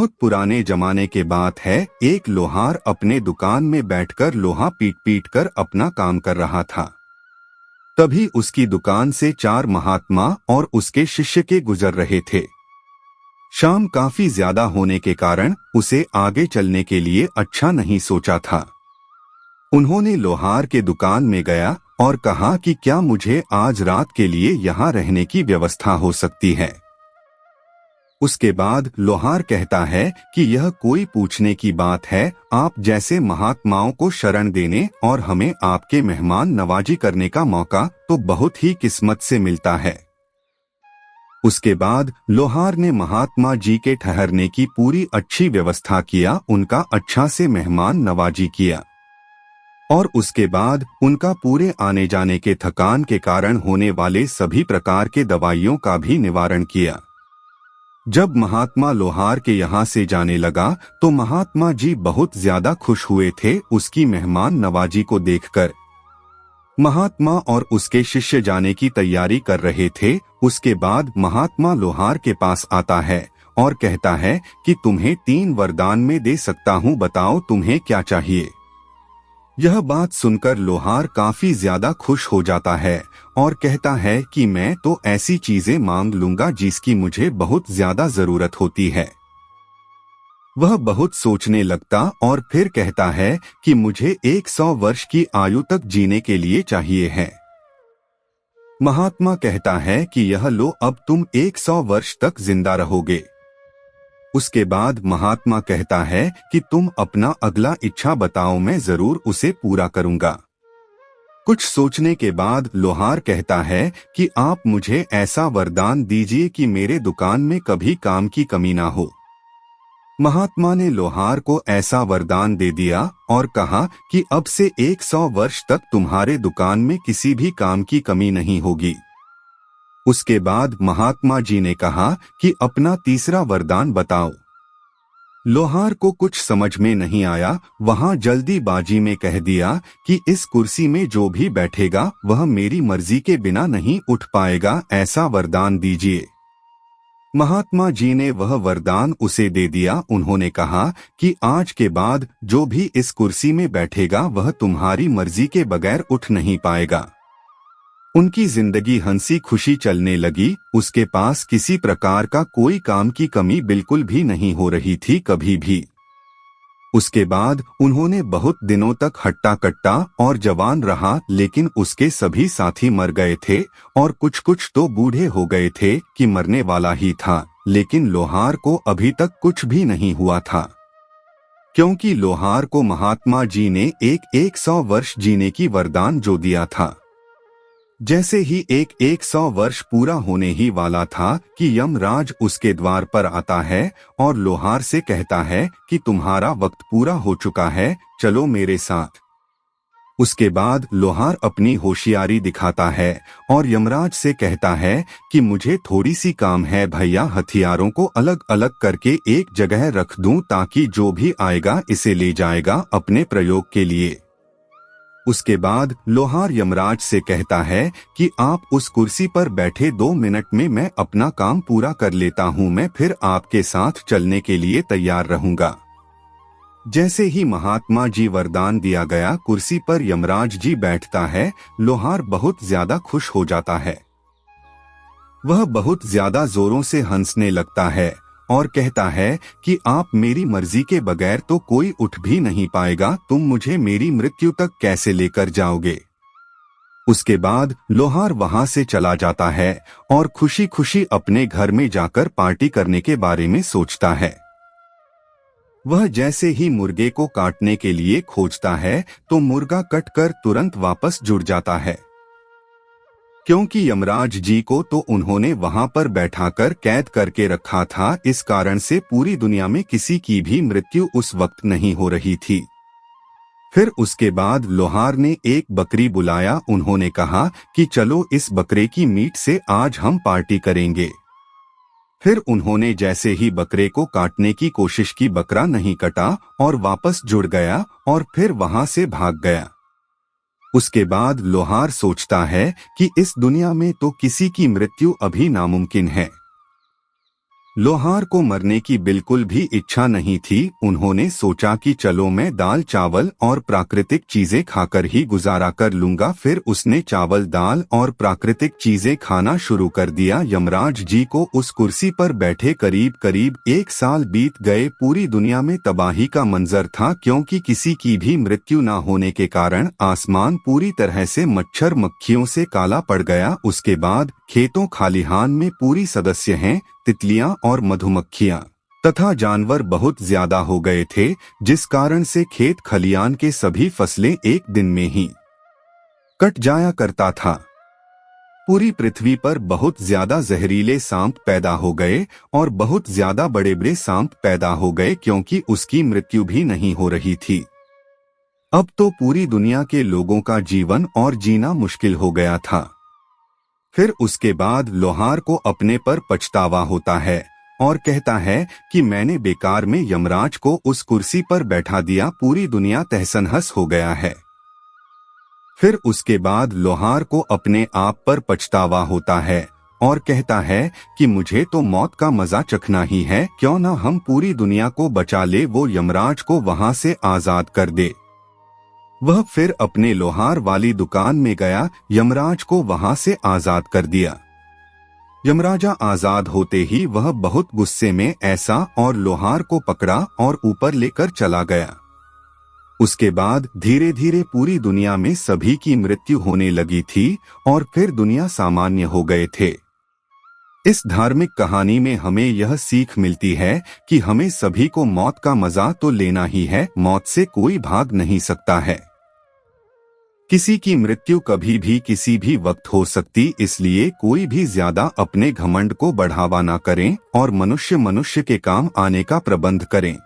बहुत पुराने जमाने के बात है। एक लोहार अपने दुकान में बैठकर लोहा पीट पीट कर अपना काम कर रहा था। तभी उसकी दुकान से 4 महात्मा और उसके शिष्य के गुजर रहे थे। शाम काफी ज्यादा होने के कारण उसे आगे चलने के लिए अच्छा नहीं सोचा था। उन्होंने लोहार के दुकान में गया और कहा कि क्या मुझे आज रात के लिए यहाँ रहने की व्यवस्था हो सकती है। उसके बाद लोहार कहता है कि यह कोई पूछने की बात है, आप जैसे महात्माओं को शरण देने और हमें आपके मेहमान नवाजी करने का मौका तो बहुत ही किस्मत से मिलता है। उसके बाद लोहार ने महात्मा जी के ठहरने की पूरी अच्छी व्यवस्था किया, उनका अच्छा से मेहमान नवाजी किया और उसके बाद उनका पूरे आने जाने के थकान के कारण होने वाले सभी प्रकार के दवाइयों का भी निवारण किया। जब महात्मा लोहार के यहाँ से जाने लगा तो महात्मा जी बहुत ज्यादा खुश हुए थे उसकी मेहमान नवाजी को देखकर। महात्मा और उसके शिष्य जाने की तैयारी कर रहे थे। उसके बाद महात्मा लोहार के पास आता है और कहता है कि तुम्हें 3 वरदान में दे सकता हूँ, बताओ तुम्हें क्या चाहिए। यह बात सुनकर लोहार काफी ज्यादा खुश हो जाता है और कहता है कि मैं तो ऐसी चीजें मांग लूंगा जिसकी मुझे बहुत ज्यादा जरूरत होती है। वह बहुत सोचने लगता और फिर कहता है कि मुझे 100 वर्ष की आयु तक जीने के लिए चाहिए है। महात्मा कहता है कि यह लो, अब तुम 100 वर्ष तक जिंदा रहोगे। उसके बाद महात्मा कहता है कि तुम अपना अगला इच्छा बताओ, मैं जरूर उसे पूरा करूंगा। कुछ सोचने के बाद लोहार कहता है कि आप मुझे ऐसा वरदान दीजिए कि मेरे दुकान में कभी काम की कमी ना हो। महात्मा ने लोहार को ऐसा वरदान दे दिया और कहा कि अब से 100 वर्ष तक तुम्हारे दुकान में किसी भी काम की कमी नहीं होगी। उसके बाद महात्मा जी ने कहा कि अपना तीसरा वरदान बताओ। लोहार को कुछ समझ में नहीं आया, वहां जल्दीबाजी में कह दिया कि इस कुर्सी में जो भी बैठेगा वह मेरी मर्जी के बिना नहीं उठ पाएगा, ऐसा वरदान दीजिए। महात्मा जी ने वह वरदान उसे दे दिया। उन्होंने कहा कि आज के बाद जो भी इस कुर्सी में बैठेगा वह तुम्हारी मर्जी के बगैर उठ नहीं पाएगा। उनकी जिंदगी हंसी खुशी चलने लगी। उसके पास किसी प्रकार का कोई काम की कमी बिल्कुल भी नहीं हो रही थी कभी भी। उसके बाद उन्होंने बहुत दिनों तक हट्टा कट्टा और जवान रहा, लेकिन उसके सभी साथी मर गए थे और कुछ कुछ तो बूढ़े हो गए थे कि मरने वाला ही था। लेकिन लोहार को अभी तक कुछ भी नहीं हुआ था, क्योंकि लोहार को महात्मा जी ने 100 वर्ष जीने की वरदान जो दिया था। जैसे ही 100 वर्ष पूरा होने ही वाला था कि यमराज उसके द्वार पर आता है और लोहार से कहता है कि तुम्हारा वक्त पूरा हो चुका है, चलो मेरे साथ। उसके बाद लोहार अपनी होशियारी दिखाता है और यमराज से कहता है कि मुझे थोड़ी सी काम है भैया, हथियारों को अलग अलग करके एक जगह रख दूं ताकि जो भी आएगा इसे ले जाएगा अपने प्रयोग के लिए। उसके बाद लोहार यमराज से कहता है कि आप उस कुर्सी पर बैठे 2 मिनट में मैं अपना काम पूरा कर लेता हूं, मैं फिर आपके साथ चलने के लिए तैयार रहूंगा। जैसे ही महात्मा जी वरदान दिया गया, कुर्सी पर यमराज जी बैठता है। लोहार बहुत ज्यादा खुश हो जाता है। वह बहुत ज्यादा जोरों से हंसने लगता है और कहता है कि आप मेरी मर्जी के बगैर तो कोई उठ भी नहीं पाएगा, तुम मुझे मेरी मृत्यु तक कैसे लेकर जाओगे। उसके बाद लोहार वहां से चला जाता है और खुशी खुशी अपने घर में जाकर पार्टी करने के बारे में सोचता है। वह जैसे ही मुर्गे को काटने के लिए खोजता है तो मुर्गा कटकर तुरंत वापस जुड़ जाता है, क्योंकि यमराज जी को तो उन्होंने वहां पर बैठाकर कैद करके रखा था। इस कारण से पूरी दुनिया में किसी की भी मृत्यु उस वक्त नहीं हो रही थी। फिर उसके बाद लोहार ने एक बकरी बुलाया। उन्होंने कहा कि चलो इस बकरे की मीट से आज हम पार्टी करेंगे। फिर उन्होंने जैसे ही बकरे को काटने की कोशिश की, बकरा नहीं कटा और वापस जुड़ गया और फिर वहां से भाग गया। उसके बाद लोहार सोचता है कि इस दुनिया में तो किसी की मृत्यु अभी नामुमकिन है। लोहार को मरने की बिल्कुल भी इच्छा नहीं थी। उन्होंने सोचा कि चलो मैं दाल चावल और प्राकृतिक चीजें खाकर ही गुजारा कर लूंगा। फिर उसने चावल दाल और प्राकृतिक चीजें खाना शुरू कर दिया। यमराज जी को उस कुर्सी पर बैठे करीब करीब 1 साल बीत गए। पूरी दुनिया में तबाही का मंजर था, क्योंकि किसी की भी मृत्यु न होने के कारण आसमान पूरी तरह से मच्छर मक्खियों से काला पड़ गया। उसके बाद खेतों खलिहान में पूरी सदस्य हैं, तितलियां और मधुमक्खियां तथा जानवर बहुत ज्यादा हो गए थे, जिस कारण से खेत खलिहान के सभी फसलें एक दिन में ही कट जाया करता था। पूरी पृथ्वी पर बहुत ज्यादा जहरीले सांप पैदा हो गए और बहुत ज्यादा बड़े बड़े सांप पैदा हो गए, क्योंकि उसकी मृत्यु भी नहीं हो रही थी। अब तो पूरी दुनिया के लोगों का जीवन और जीना मुश्किल हो गया था। फिर उसके बाद लोहार को अपने पर पछतावा होता है और कहता है कि मैंने बेकार में यमराज को उस कुर्सी पर बैठा दिया। पूरी दुनिया तहस-नहस हो गया है। फिर उसके बाद लोहार को अपने आप पर पछतावा होता है और कहता है कि मुझे तो मौत का मजा चखना ही है, क्यों न हम पूरी दुनिया को बचा ले। वो यमराज को वहां से आजाद कर दे। वह फिर अपने लोहार वाली दुकान में गया, यमराज को वहां से आजाद कर दिया। यमराजा आजाद होते ही वह बहुत गुस्से में ऐसा और लोहार को पकड़ा और ऊपर लेकर चला गया। उसके बाद धीरे धीरे पूरी दुनिया में सभी की मृत्यु होने लगी थी और फिर दुनिया सामान्य हो गए थे। इस धार्मिक कहानी में हमें यह सीख मिलती है कि हमें सभी को मौत का मजा तो लेना ही है। मौत से कोई भाग नहीं सकता है। किसी की मृत्यु कभी भी किसी भी वक्त हो सकती, इसलिए कोई भी ज्यादा अपने घमंड को बढ़ावा ना करें और मनुष्य के काम आने का प्रबंध करें।